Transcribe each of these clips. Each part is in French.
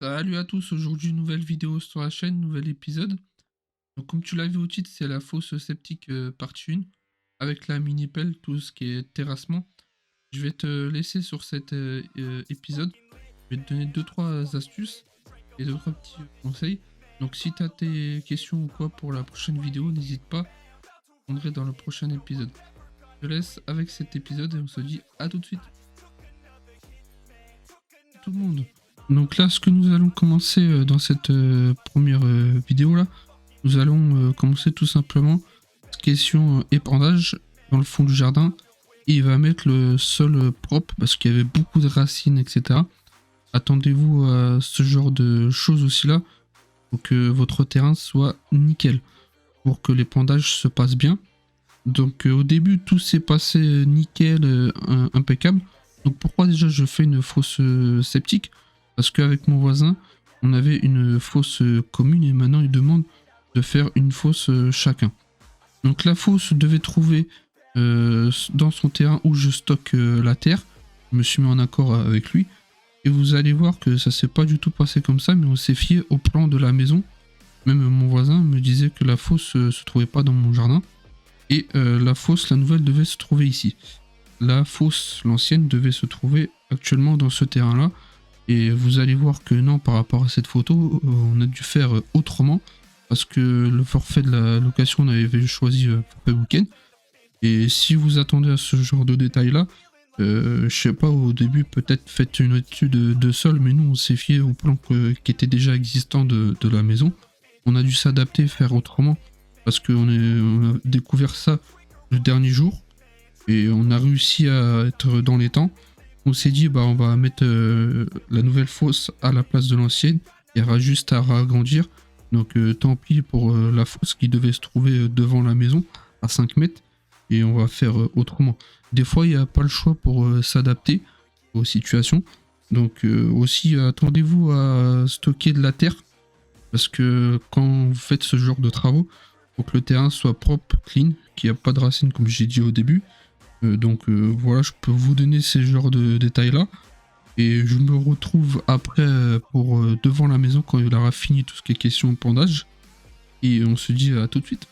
Salut à tous, aujourd'hui nouvelle vidéo sur la chaîne, nouvel épisode. Donc comme tu l'as vu au titre, c'est la fosse sceptique partie 1, avec la mini-pelle, tout ce qui est terrassement. Je vais te laisser sur cet épisode, je vais te donner deux trois astuces et deux trois petits conseils. Donc si tu as tes questions ou quoi pour la prochaine vidéo, n'hésite pas, je répondrai dans le prochain épisode. Je te laisse avec cet épisode et on se dit à tout de suite. Tout le monde. Donc là, ce que nous allons commencer dans cette première vidéo là, nous allons commencer tout simplement question épandage dans le fond du jardin. Et il va mettre le sol propre parce qu'il y avait beaucoup de racines, etc. Attendez-vous à ce genre de choses aussi là pour que votre terrain soit nickel, pour que l'épandage se passe bien. Donc au début tout s'est passé nickel, impeccable. Donc pourquoi déjà je fais une fosse septique? Parce qu'avec mon voisin on avait une fosse commune et maintenant il demande de faire une fosse chacun. Donc la fosse devait trouver dans son terrain où je stocke la terre. Je me suis mis en accord avec lui. Et vous allez voir que ça s'est pas du tout passé comme ça, mais on s'est fié au plan de la maison. Même mon voisin me disait que la fosse se trouvait pas dans mon jardin. Et la fosse, la nouvelle, devait se trouver ici. La fosse, l'ancienne, devait se trouver actuellement dans ce terrain-là. Et vous allez voir que non, par rapport à cette photo, on a dû faire autrement. Parce que le forfait de la location, on avait choisi forfait week-end. Et si vous attendez à ce genre de détails-là, je sais pas, au début, peut-être faites une étude de sol, mais nous, on s'est fié au plan qui était déjà existant de la maison. On a dû s'adapter, faire autrement, parce on a découvert ça le dernier jour, et on a réussi à être dans les temps. On s'est dit, bah, on va mettre la nouvelle fosse à la place de l'ancienne, il y aura juste à agrandir. Donc tant pis pour la fosse qui devait se trouver devant la maison, à 5 mètres, et on va faire autrement. Des fois, il n'y a pas le choix pour s'adapter aux situations. Donc aussi, attendez-vous à stocker de la terre, parce que quand vous faites ce genre de travaux, il faut que le terrain soit propre, clean, qu'il n'y a pas de racines comme j'ai dit au début. Donc voilà, je peux vous donner ces genres de détails-là. Et je me retrouve après pour devant la maison quand il aura fini tout ce qui est question pendage. Et on se dit à tout de suite.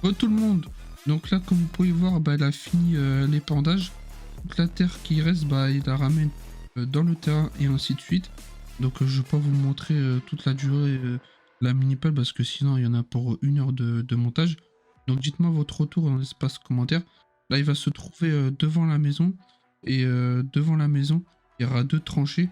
Tout le monde. Donc là, comme vous pouvez voir, bah, elle a fini l'épandage. Donc la terre qui reste, bah, il la ramène dans le terrain et ainsi de suite. Donc je vais pas vous montrer toute la durée la mini-pelle parce que sinon il y en a pour 1 heure de montage. Donc dites-moi votre retour dans l'espace commentaire. Là, il va se trouver devant la maison. Et devant la maison, il y aura 2 tranchées.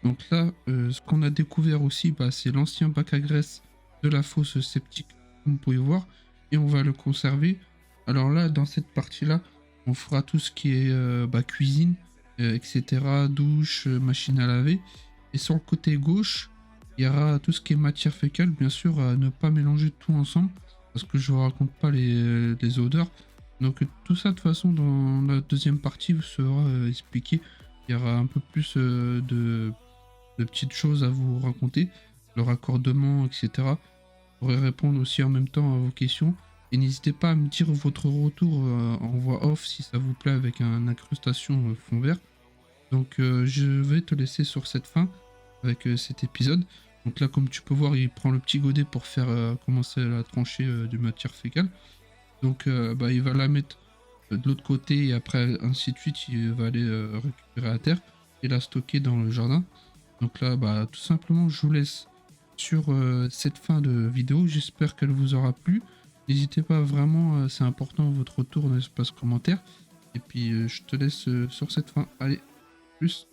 Donc là, ce qu'on a découvert aussi, bah, c'est l'ancien bac à graisse de la fosse septique, comme vous pouvez voir. Et on va le conserver. Alors là, dans cette partie-là, on fera tout ce qui est bah, cuisine, etc. Douche, machine à laver. Et sur le côté gauche, il y aura tout ce qui est matière fécale. Bien sûr, à ne pas mélanger tout ensemble. Parce que je ne vous raconte pas les odeurs. Donc tout ça, de toute façon, dans la deuxième partie, vous sera expliqué. Il y aura un peu plus de petites choses à vous raconter. Le raccordement, etc. Je pourrai répondre aussi en même temps à vos questions. Et n'hésitez pas à me dire votre retour en voix off si ça vous plaît avec un incrustation fond vert. Donc je vais te laisser sur cette fin avec cet épisode. Donc là, comme tu peux voir, il prend le petit godet pour faire commencer la tranchée de matière fécale. Donc bah, il va la mettre de l'autre côté et après ainsi de suite, il va aller récupérer la terre et la stocker dans le jardin. Donc là, bah, tout simplement, je vous laisse sur cette fin de vidéo. J'espère qu'elle vous aura plu. N'hésitez pas vraiment, c'est important votre retour dans l'espace commentaire. Et puis je te laisse sur cette fin. Allez, plus.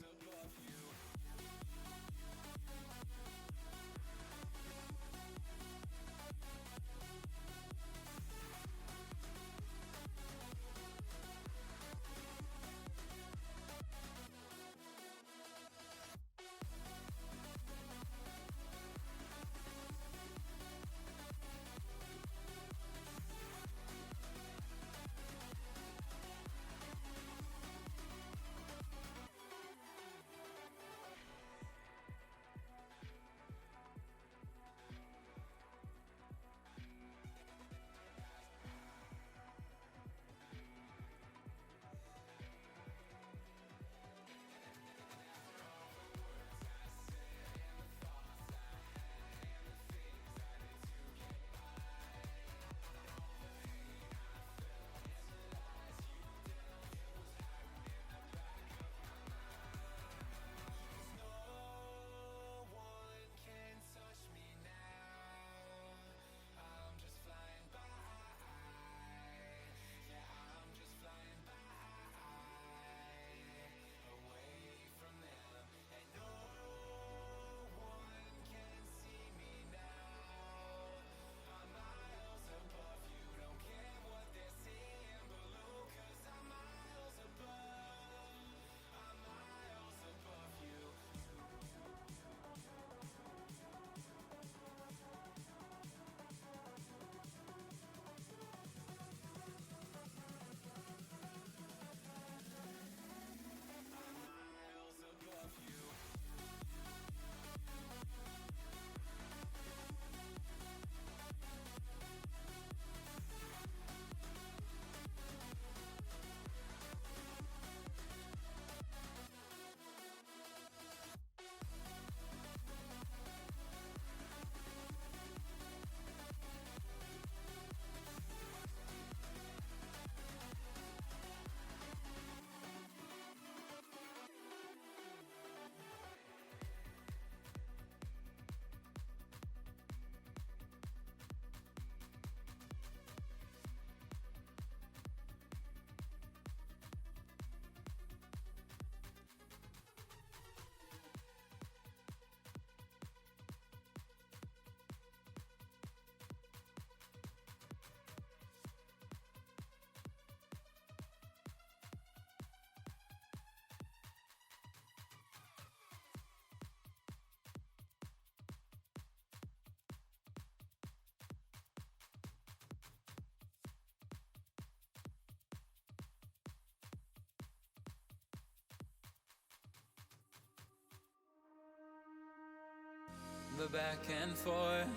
The back and forth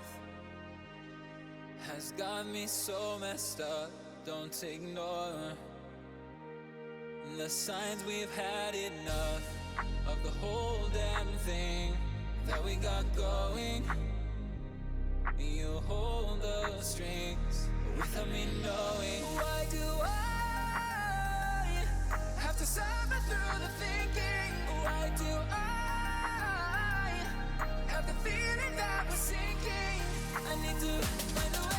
has got me so messed up. Don't ignore the signs. We've had enough of the whole damn thing that we got going. You hold the strings without me knowing. Why do I have to suffer through the thinking? Why do I have the feeling that we're sinking? I need to find a way.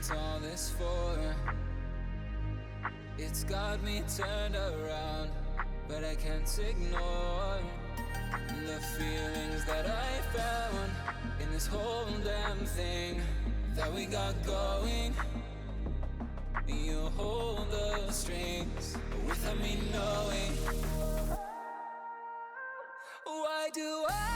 What's all this for? It's got me turned around, but I can't ignore the feelings that I found in this whole damn thing that we got going. You hold the strings without me knowing. Why do I